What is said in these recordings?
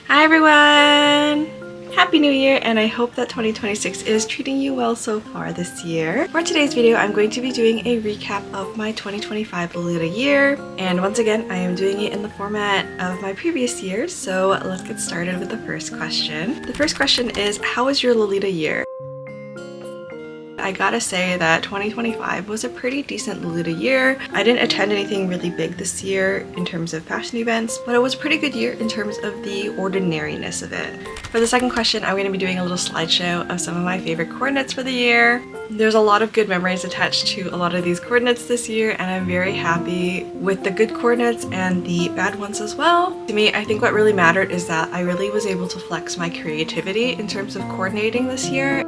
Hi everyone! Happy New Year, and I hope that 2026 is treating you well so far this year. For today's video, I'm going to be doing a recap of my 2025 Lolita year, and once again, I am doing it in the format of my previous years, so let's get started with the first question. The first question is, how was your Lolita year? I gotta say that 2025 was a pretty decent Lolita year. I didn't attend anything really big this year in terms of fashion events, but it was a pretty good year in terms of the ordinariness of it. For the second question, I'm going to be doing a little slideshow of some of my favorite coordinates for the year. There's a lot of good memories attached to a lot of these coordinates this year, and I'm very happy with the good coordinates and the bad ones as well. To me, I think what really mattered is that I really was able to flex my creativity in terms of coordinating this year.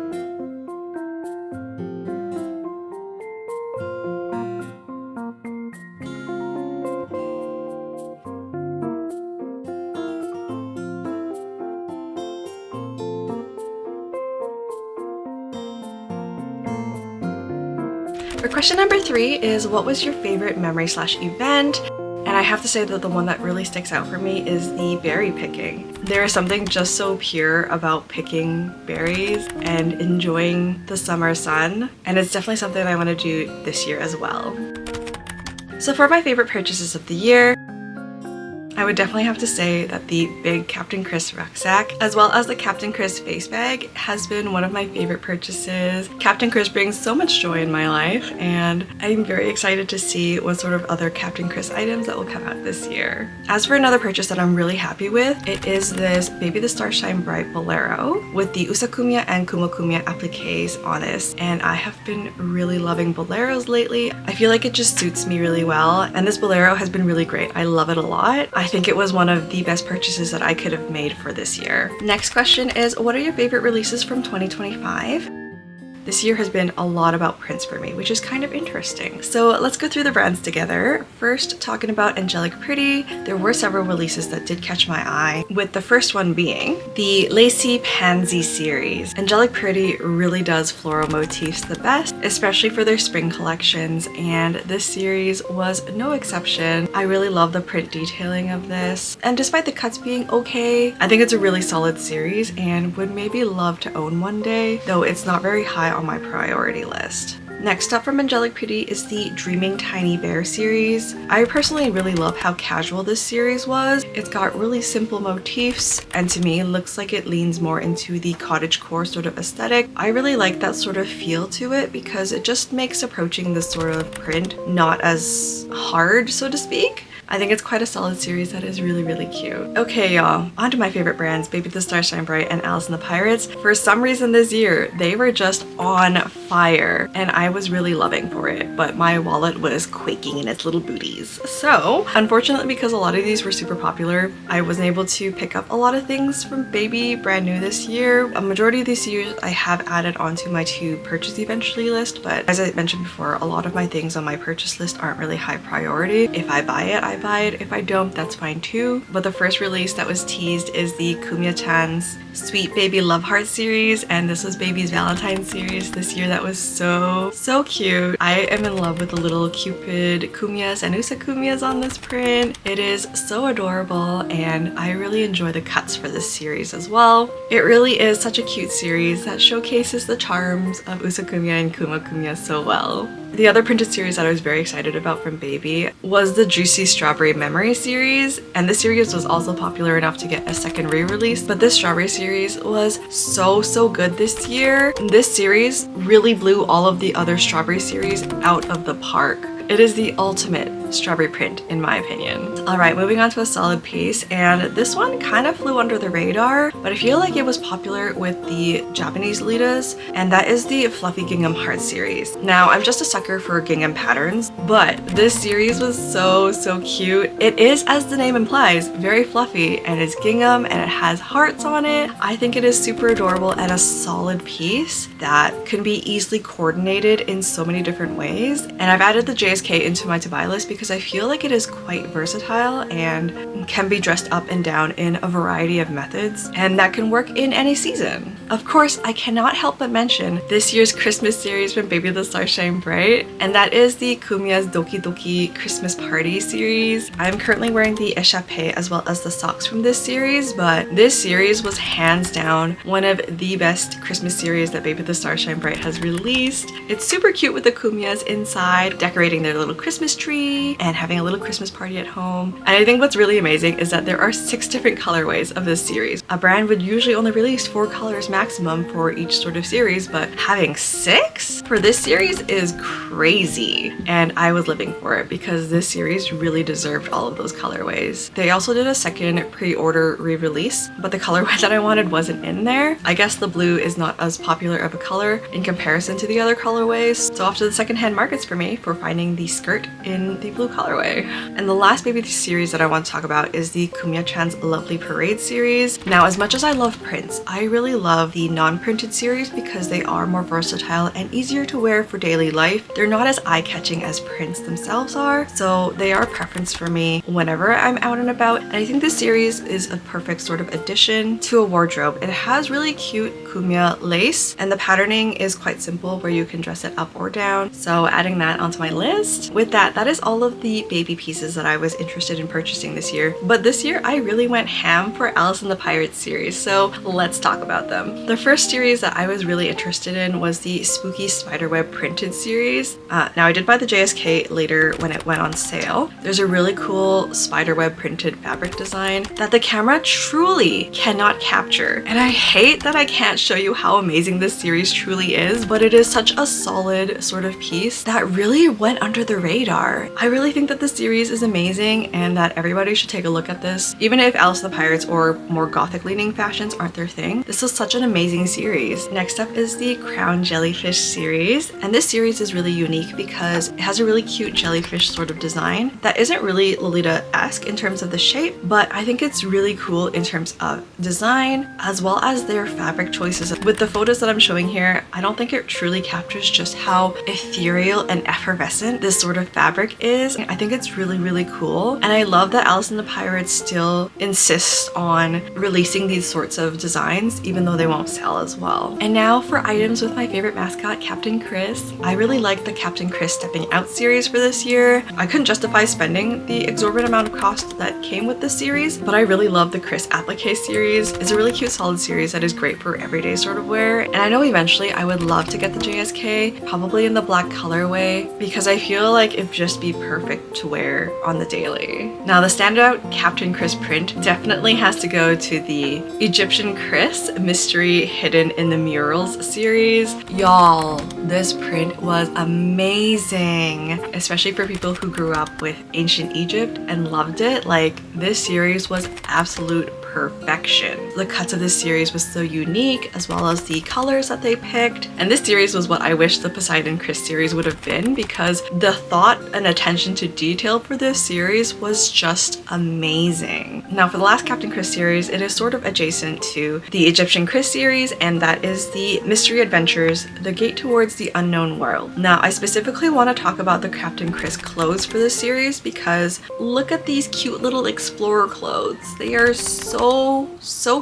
For question number 3 is, what was your favorite memory/event? And I have to say that the one that really sticks out for me is the berry picking. There is something just so pure about picking berries and enjoying the summer sun, and it's definitely something I want to do this year as well. So for my favorite purchases of the year, I would definitely have to say that the big Captain Chris rucksack, as well as the Captain Chris face bag, has been one of my favorite purchases. Captain Chris brings so much joy in my life, and I'm very excited to see what sort of other Captain Chris items that will come out this year. As for another purchase that I'm really happy with, it is this Baby the Star Shine Bright bolero with the Usakumya and Kumakumya appliques on this, and I have been really loving boleros lately. I feel like it just suits me really well, and this bolero has been really great. I love it a lot. I think it was one of the best purchases that I could have made for this year. Next question is, what are your favorite releases from 2025? This year has been a lot about prints for me, which is kind of interesting. So let's go through the brands together. First, talking about Angelic Pretty, there were several releases that did catch my eye, with the first one being the Lacy Pansy series. Angelic Pretty really does floral motifs the best, especially for their spring collections, and this series was no exception. I really love the print detailing of this, and despite the cuts being okay, I think it's a really solid series and would maybe love to own one day, though it's not very high on my priority list. Next up from Angelic Pretty is the Dreaming Tiny Bear series. I personally really love how casual this series was. It's got really simple motifs, and to me it looks like it leans more into the cottagecore sort of aesthetic. I really like that sort of feel to it because it just makes approaching this sort of print not as hard, so to speak. I think it's quite a solid series that is really, really cute. Okay, y'all, on to my favorite brands, Baby the Star Shine Bright and Alice and the Pirates. For some reason this year, they were just on fire, and I was really loving for it, but my wallet was quaking in its little booties. So, unfortunately, because a lot of these were super popular, I wasn't able to pick up a lot of things from Baby brand new this year. A majority of these years I have added onto my to purchase eventually list, but as I mentioned before, a lot of my things on my purchase list aren't really high priority. If I buy it, I buy it. If I don't, that's fine too. But the first release that was teased is the Kumya-chan's Sweet Baby Love Heart series, and this was Baby's Valentine's series this year. That was so cute. I am in love with the little Cupid Kumyas and Usakumyas on this print. It is so adorable, and I really enjoy the cuts for this series as well. It really is such a cute series that showcases the charms of Usakumya and Kumakumya so well. The other printed series that I was very excited about from Baby was the Juicy Strawberry Memory series, and this series was also popular enough to get a second re-release, but this strawberry series was so good this year. This series really blew all of the other strawberry series out of the park. It is the ultimate strawberry print in my opinion. Alright, moving on to a solid piece, and this one kind of flew under the radar, but I feel like it was popular with the Japanese Lolitas, and that is the Fluffy Gingham Heart series. Now, I'm just a sucker for gingham patterns, but this series was so cute. It is, as the name implies, very fluffy, and it's gingham and it has hearts on it. I think it is super adorable and a solid piece that can be easily coordinated in so many different ways. And I've added the JSK into my to buy list because I feel like it is quite versatile and can be dressed up and down in a variety of methods, and that can work in any season. Of course, I cannot help but mention this year's Christmas series from Baby the Star Shine Bright, and that is the Kumiya's Doki Doki Christmas Party series. I'm currently wearing the échappé as well as the socks from this series, but this series was hands down one of the best Christmas series that Baby the Star Shine Bright has released. It's super cute with the Kumiyas inside, decorating their little Christmas tree and having a little Christmas party at home. And I think what's really amazing is that there are 6 different colorways of this series. A brand would usually only release 4 colors maximum for each sort of series, but having 6 for this series is crazy. And I was living for it because this series really deserved all of those colorways. They also did a second pre-order re-release, but the colorway that I wanted wasn't in there. I guess the blue is not as popular of a color in comparison to the other colorways, so off to the secondhand markets for me for finding the skirt in the blue colorway. And the last baby series that I want to talk about is the Kumiya-chan's Lovely Parade series. Now, as much as I love prints, I really love the non-printed series because they are more versatile and easier to wear for daily life. They're not as eye-catching as prints themselves are, so they are a preference for me whenever I'm out and about. And I think this series is a perfect sort of addition to a wardrobe. It has really cute Kumiya lace, and the patterning is quite simple where you can dress it up or down, so adding that onto my list. With that is all of the baby pieces that I was interested in purchasing this year. But this year I really went ham for Alice and the Pirates series, so let's talk about them. The first series that I was really interested in was the Spooky Spiderweb printed series. Now I did buy the JSK later when it went on sale. There's a really cool spiderweb printed fabric design that the camera truly cannot capture, and I hate that I can't show you how amazing this series truly is, but it is such a solid sort of piece that really went under the radar. I really think that the series is amazing and that everybody should take a look at this. Even if Alice and the Pirates or more gothic leaning fashions aren't their thing, this is such an amazing series. Next up is the Crown Jellyfish series, and this series is really unique because it has a really cute jellyfish sort of design that isn't really Lolita-esque in terms of the shape, but I think it's really cool in terms of design as well as their fabric choices. With the photos that I'm showing here, I don't think it truly captures just how ethereal and effervescent this sort of fabric is. I think it's really cool, and I love that Alice and the Pirates still insist on releasing these sorts of designs even though they won't sell as well. And now for items with my favorite mascot, Captain Chris. I really like the Captain Chris Stepping Out series for this year. I couldn't justify spending the exorbitant amount of cost that came with this series, but I really love the Chris Applique series. It's a really cute solid series that is great for everyday sort of wear, and I know eventually I would love to get the JSK, probably in the black colorway, because I feel like it'd just be perfect to wear on the daily. Now the standout Captain Chris print definitely has to go to the Egyptian Chris Mystery Hidden in the Murals series. Y'all, this print was amazing, especially for people who grew up with ancient Egypt and loved it. Like, this series was absolute perfection. The cuts of this series was so unique, as well as the colors that they picked. And this series was what I wish the Poseidon Chris series would have been, because the thought and attention to detail for this series was just amazing. Now for the last Captain Chris series, it is sort of adjacent to the Egyptian Chris series, and that is the Mystery Adventures, The Gate Towards the Unknown World. Now I specifically want to talk about the Captain Chris clothes for this series because look at these cute little explorer clothes. They are so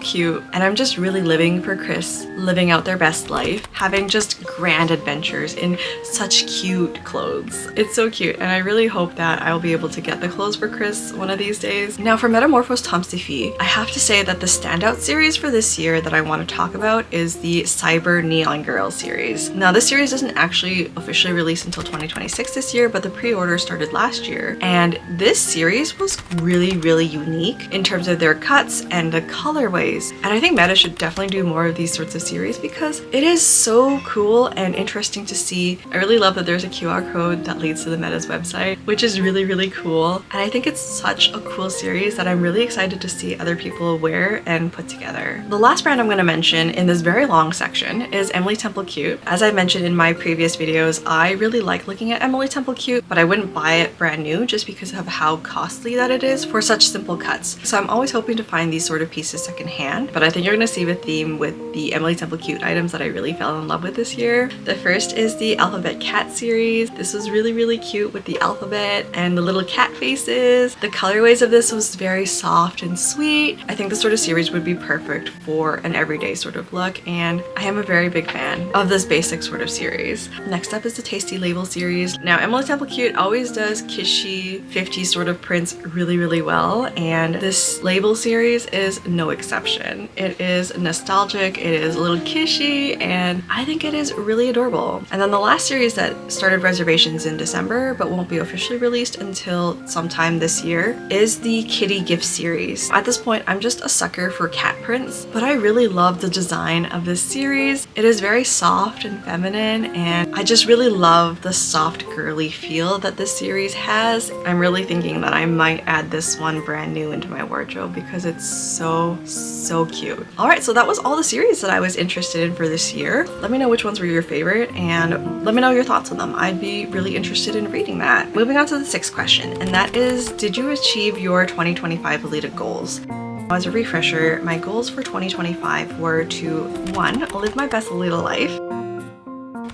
cute, and I'm just really living for Chris living out their best life, having just grand adventures in such cute clothes. It's so cute, and I really hope that I'll be able to get the clothes for Chris one of these days. Now for Metamorphose Tom Stiffy, I have to say that the standout series for this year that I want to talk about is the Cyber Neon Girl series. Now this series doesn't actually officially release until 2026 this year, but the pre-order started last year, and this series was really unique in terms of their cuts and the colorways. And I think Meta should definitely do more of these sorts of series because it is so cool and interesting to see. I really love that there's a QR code that leads to the Meta's website, which is really, really cool. And I think it's such a cool series that I'm really excited to see other people wear and put together. The last brand I'm going to mention in this very long section is Emily Temple Cute. As I mentioned in my previous videos, I really like looking at Emily Temple Cute, but I wouldn't buy it brand new just because of how costly that it is for such simple cuts. So I'm always hoping to find these sort of pieces secondhand, but I think you're going to see the theme with the Emily Temple Cute items that I really fell in love with this year. The first is the Alphabet Cat series. This was really, really cute with the alphabet and the little cat faces. The colorways of this was very soft and sweet. I think this sort of series would be perfect for an everyday sort of look, and I am a very big fan of this basic sort of series. Next up is the Tasty Label series. Now, Emily Temple Cute always does kitschy 50s sort of prints really, really well, and this label series is no exception. It is nostalgic, it is a little kitschy, and I think it is really adorable. And then the last series that started reservations in December but won't be officially released until sometime this year is the Kitty Gift series. At this point, I'm just a sucker for cat prints, but I really love the design of this series. It is very soft and feminine, and I just really love the soft girly feel that this series has. I'm really thinking that I might add this one brand new into my wardrobe because it's so cute. Alright, so that was all the series that I was interested in for this year. Let me know which ones were your favorite and let me know your thoughts on them. I'd be really interested in reading that. Moving on to the sixth question, and that is, did you achieve your 2025 Lolita goals? As a refresher, my goals for 2025 were to 1. Live my best Lolita life,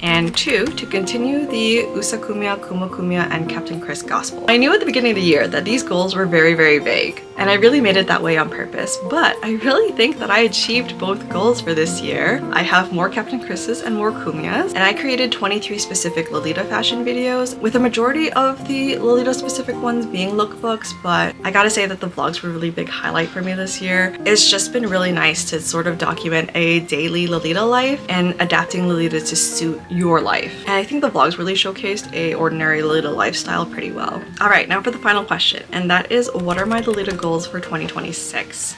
and 2. To continue the Usakumya, Kumokumya, and Captain Chris gospel. I knew at the beginning of the year that these goals were very, very vague, and I really made it that way on purpose, but I really think that I achieved both goals for this year. I have more Captain Chris's and more Kumyas, and I created 23 specific Lolita fashion videos, with a majority of the Lolita specific ones being lookbooks, but I gotta say that the vlogs were a really big highlight for me this year. It's just been really nice to sort of document a daily Lolita life and adapting Lolita to suit your life. And I think the vlogs really showcased a ordinary Lolita lifestyle pretty well. Alright, now for the final question, and that is, what are my Lolita goals for 2026?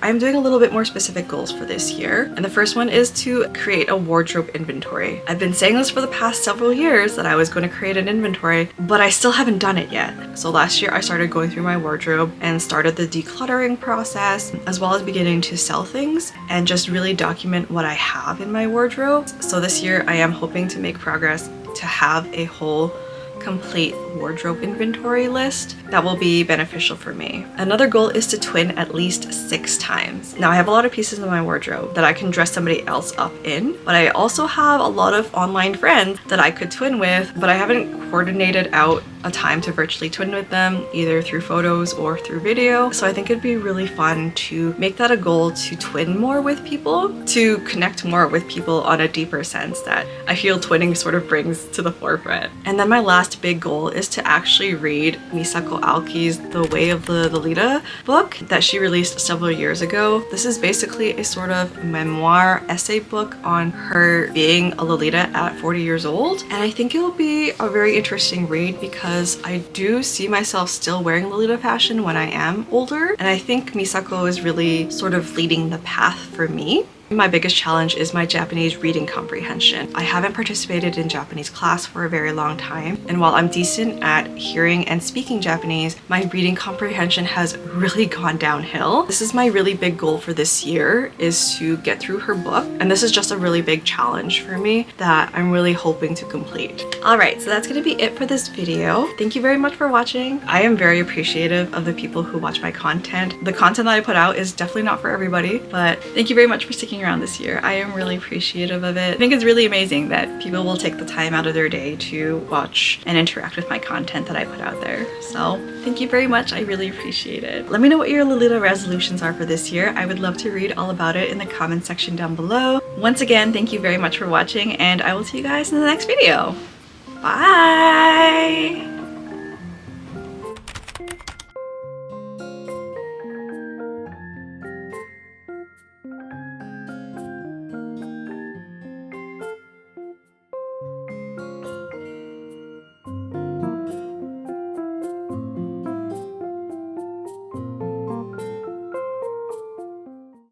I'm doing a little bit more specific goals for this year, and the first one is to create a wardrobe inventory. I've been saying this for the past several years that I was going to create an inventory, but I still haven't done it yet. So last year I started going through my wardrobe and started the decluttering process, as well as beginning to sell things and just really document what I have in my wardrobe. So this year I am hoping to make progress to have a whole complete wardrobe inventory list that will be beneficial for me. Another goal is to twin at least 6 times. Now, I have a lot of pieces in my wardrobe that I can dress somebody else up in, but I also have a lot of online friends that I could twin with, but I haven't coordinated out a time to virtually twin with them, either through photos or through video. So I think it'd be really fun to make that a goal to twin more with people, to connect more with people on a deeper sense that I feel twinning sort of brings to the forefront. And then my last big goal is to actually read Misako Aoki's The Way of the Lolita book that she released several years ago. This is basically a sort of memoir essay book on her being a Lolita at 40 years old. And I think it'll be a very interesting read because I do see myself still wearing Lolita fashion when I am older. And I think Misako is really sort of leading the path for me. My biggest challenge is my Japanese reading comprehension. I haven't participated in Japanese class for a very long time, and while I'm decent at hearing and speaking Japanese, my reading comprehension has really gone downhill. This is my really big goal for this year, is to get through her book, and this is just a really big challenge for me that I'm really hoping to complete. Alright, so that's gonna be it for this video. Thank you very much for watching. I am very appreciative of the people who watch my content. The content that I put out is definitely not for everybody, but thank you very much for sticking around this year. I am really appreciative of it. I think it's really amazing that people will take the time out of their day to watch and interact with my content that I put out there. So thank you very much. I really appreciate it. Let me know what your Lolita resolutions are for this year. I would love to read all about it in the comment section down below. Once again, thank you very much for watching, and I will see you guys in the next video. Bye!